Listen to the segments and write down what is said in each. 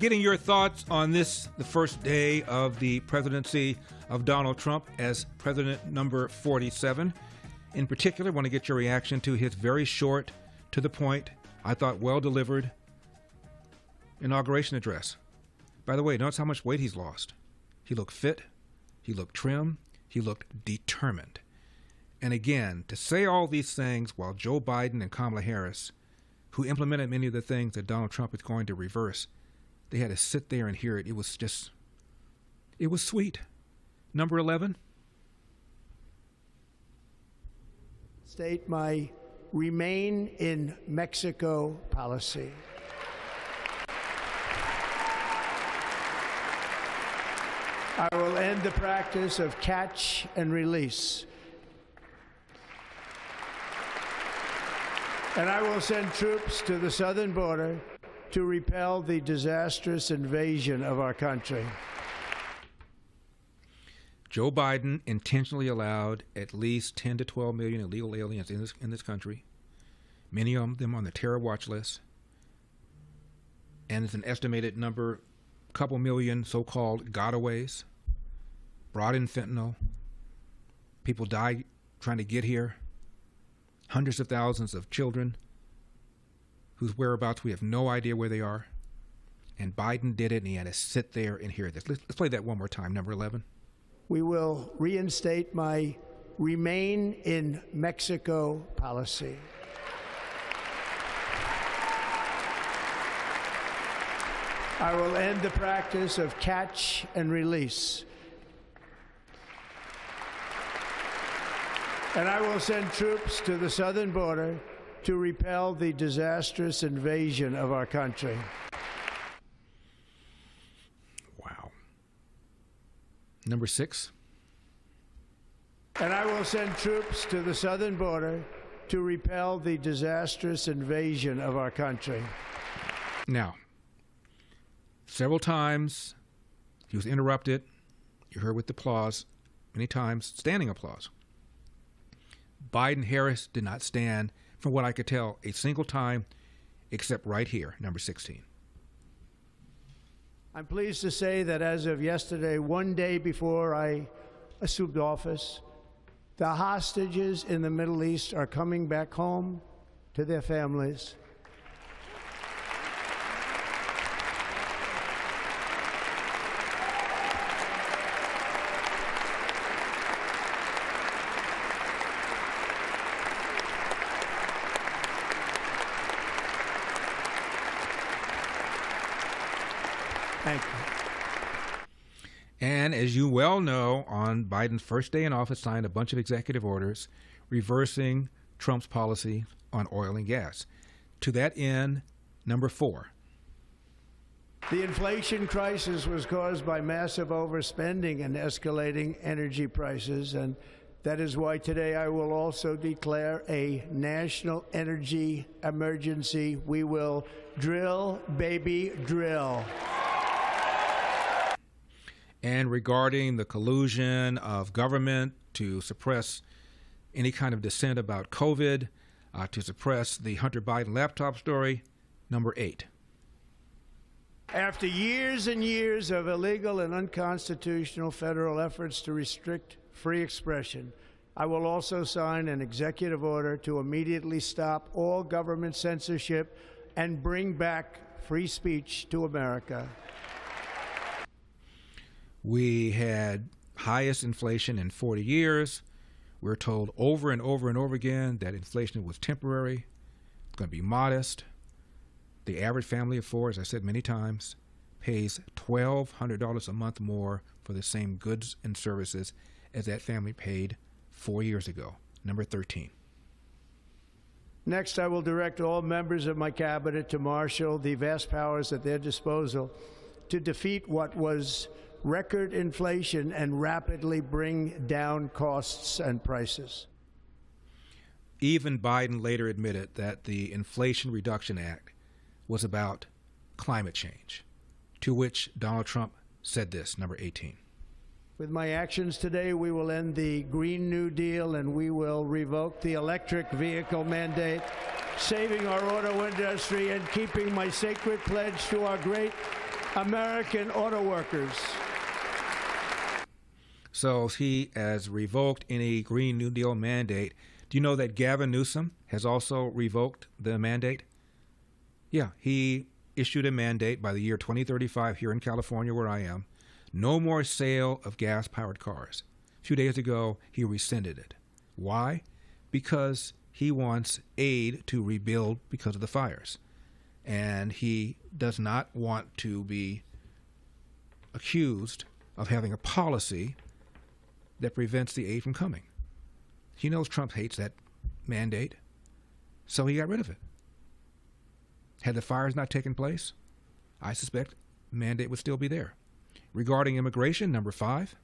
Getting your thoughts on this, the first day of the presidency of Donald Trump as president number 47. In particular, I want to get your reaction to his very short, to the point, I thought well-delivered inauguration address. By the way, notice how much weight he's lost. He looked fit, he looked trim, he looked determined. And again, to say all these things while Joe Biden and Kamala Harris, who implemented many of the things that Donald Trump is going to reverse, they had to sit there and hear it. It was sweet. Number 11. State my remain in Mexico policy. I will end the practice of catch and release. And I will send troops to the southern border to repel the disastrous invasion of our country. Joe Biden intentionally allowed at least 10 to 12 million illegal aliens in this country, many of them on the terror watch list, and it's an estimated number, couple million so-called gotaways, brought in fentanyl, people died trying to get here, hundreds of thousands of children whose whereabouts we have no idea where they are, and Biden did it, and he had to sit there and hear this. Let's play that one more time, number 11. We will reinstate my remain in Mexico policy. I will end the practice of catch and release. And I will send troops to the southern border to repel the disastrous invasion of our country. Wow. Number 6. And I will send troops to the southern border to repel the disastrous invasion of our country. Now, several times he was interrupted. You heard with applause, many times standing applause. Biden-Harris did not stand, from what I could tell, a single time, except right here, number 16. I'm pleased to say that as of yesterday, one day before I assumed office, the hostages in the Middle East are coming back home to their families. Thank you. And as you well know, on Biden's first day in office, signed a bunch of executive orders reversing Trump's policy on oil and gas. To that end, number 4. The inflation crisis was caused by massive overspending and escalating energy prices, and that is why today I will also declare a national energy emergency. We will drill, baby, drill. And regarding the collusion of government to suppress any kind of dissent about COVID, to suppress the Hunter Biden laptop story, number 8. After years and years of illegal and unconstitutional federal efforts to restrict free expression, I will also sign an executive order to immediately stop all government censorship and bring back free speech to America. We had highest inflation in 40 years. We're told over and over and over again that inflation was temporary, it's going to be modest. The average family of 4, as I said many times, pays $1,200 a month more for the same goods and services as that family paid 4 years ago. Number 13. Next, I will direct all members of my cabinet to marshal the vast powers at their disposal to defeat what was record inflation and rapidly bring down costs and prices. Even Biden later admitted that the Inflation Reduction Act was about climate change, to which Donald Trump said this, number 18. With my actions today, we will end the Green New Deal and we will revoke the electric vehicle mandate, saving our auto industry and keeping my sacred pledge to our great American auto workers. So he has revoked any Green New Deal mandate. Do you know that Gavin Newsom has also revoked the mandate? Yeah, he issued a mandate by the year 2035 here in California, where I am. No more sale of gas-powered cars. A few days ago, he rescinded it. Why? Because he wants aid to rebuild because of the fires. And he does not want to be accused of having a policy that prevents the aid from coming. He knows Trump hates that mandate, so he got rid of it. Had the fires not taken place, I suspect the mandate would still be there. Regarding immigration, number 5.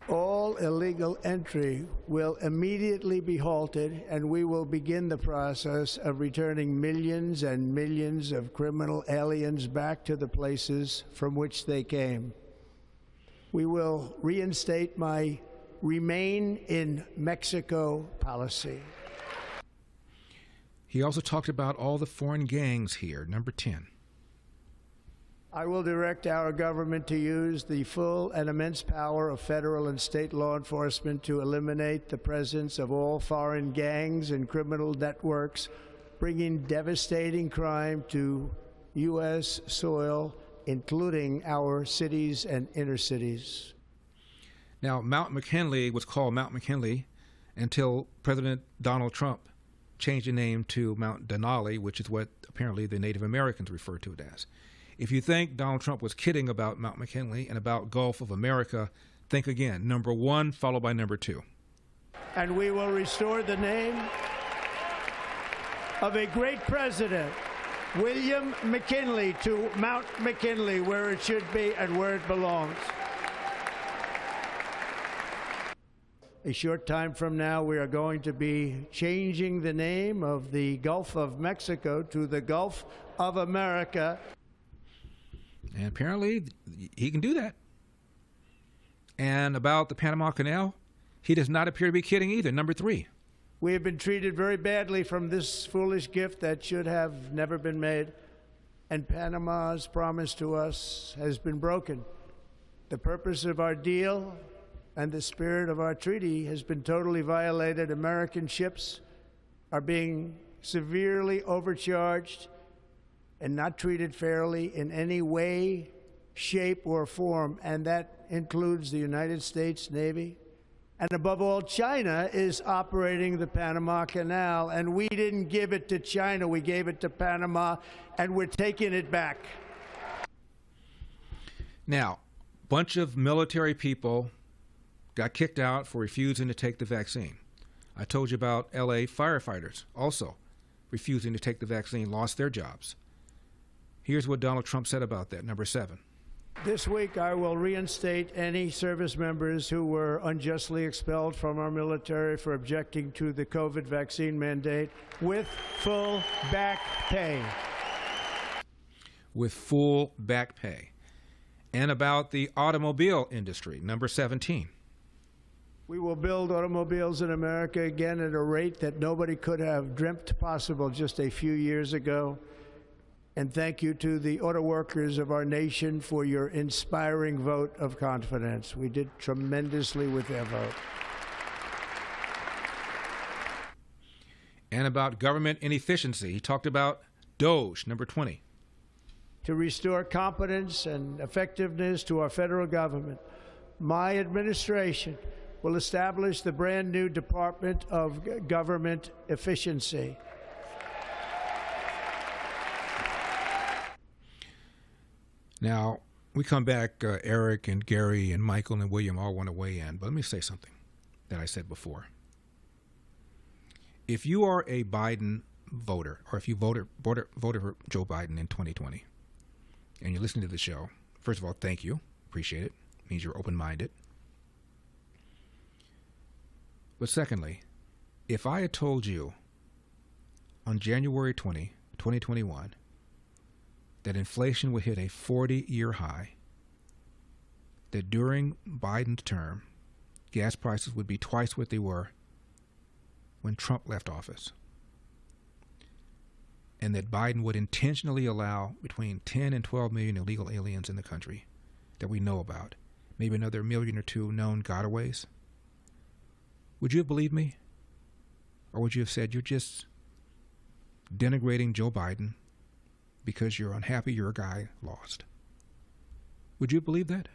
All illegal entry will immediately be halted, and we will begin the process of returning millions and millions of criminal aliens back to the places from which they came. We will reinstate my Remain in Mexico policy. He also talked about all the foreign gangs here, number 10. I will direct our government to use the full and immense power of federal and state law enforcement to eliminate the presence of all foreign gangs and criminal networks, bringing devastating crime to U.S. soil, including our cities and inner cities. Now, Mount McKinley was called Mount McKinley until President Donald Trump changed the name to Mount Denali, which is what apparently the Native Americans refer to it as. If you think Donald Trump was kidding about Mount McKinley and about Gulf of America, think again. Number 1 followed by number 2. And we will restore the name of a great president, William McKinley, to Mount McKinley, where it should be and where it belongs. A short time from now, we are going to be changing the name of the Gulf of Mexico to the Gulf of America. And apparently, he can do that. And about the Panama Canal, he does not appear to be kidding either. Number 3. We have been treated very badly from this foolish gift that should have never been made. And Panama's promise to us has been broken. The purpose of our deal and the spirit of our treaty has been totally violated. American ships are being severely overcharged and not treated fairly in any way, shape, or form, and that includes the United States Navy. And above all, China is operating the Panama Canal, and we didn't give it to China, we gave it to Panama, and we're taking it back. Now, a bunch of military people got kicked out for refusing to take the vaccine. I told you about LA firefighters also refusing to take the vaccine, lost their jobs. Here's what Donald Trump said about that, number 7. This week, I will reinstate any service members who were unjustly expelled from our military for objecting to the COVID vaccine mandate with full back pay. With full back pay. And about the automobile industry, number 17. We will build automobiles in America again at a rate that nobody could have dreamt possible just a few years ago. And thank you to the auto workers of our nation for your inspiring vote of confidence. We did tremendously with their vote. And about government inefficiency, he talked about DOGE, number 20. To restore competence and effectiveness to our federal government, my administration will establish the brand new Department of Government Efficiency. Now, we come back, Eric and Gary and Michael and William all want to weigh in, but let me say something that I said before. If you are a Biden voter, or if you voted for Joe Biden in 2020, and you're listening to the show, first of all, thank you. Appreciate it. It means you're open-minded. But secondly, if I had told you on January 20, 2021, that inflation would hit a 40-year high, that during Biden's term, gas prices would be twice what they were when Trump left office, and that Biden would intentionally allow between 10 and 12 million illegal aliens in the country that we know about, maybe another million or two known gotaways, would you have believed me? Or would you have said you're just denigrating Joe Biden because you're unhappy your guy lost? Would you have believed that?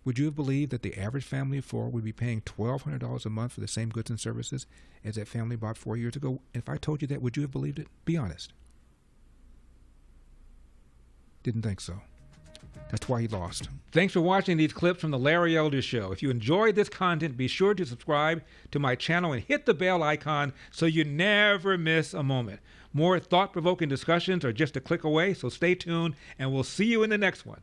Would you have believed that the average family of four would be paying $1,200 a month for the same goods and services as that family bought 4 years ago? If I told you that, would you have believed it? Be honest. Didn't think so. That's why he lost. Thanks for watching these clips from The Larry Elder Show. If you enjoyed this content, be sure to subscribe to my channel and hit the bell icon so you never miss a moment. More thought-provoking discussions are just a click away, so stay tuned, and we'll see you in the next one.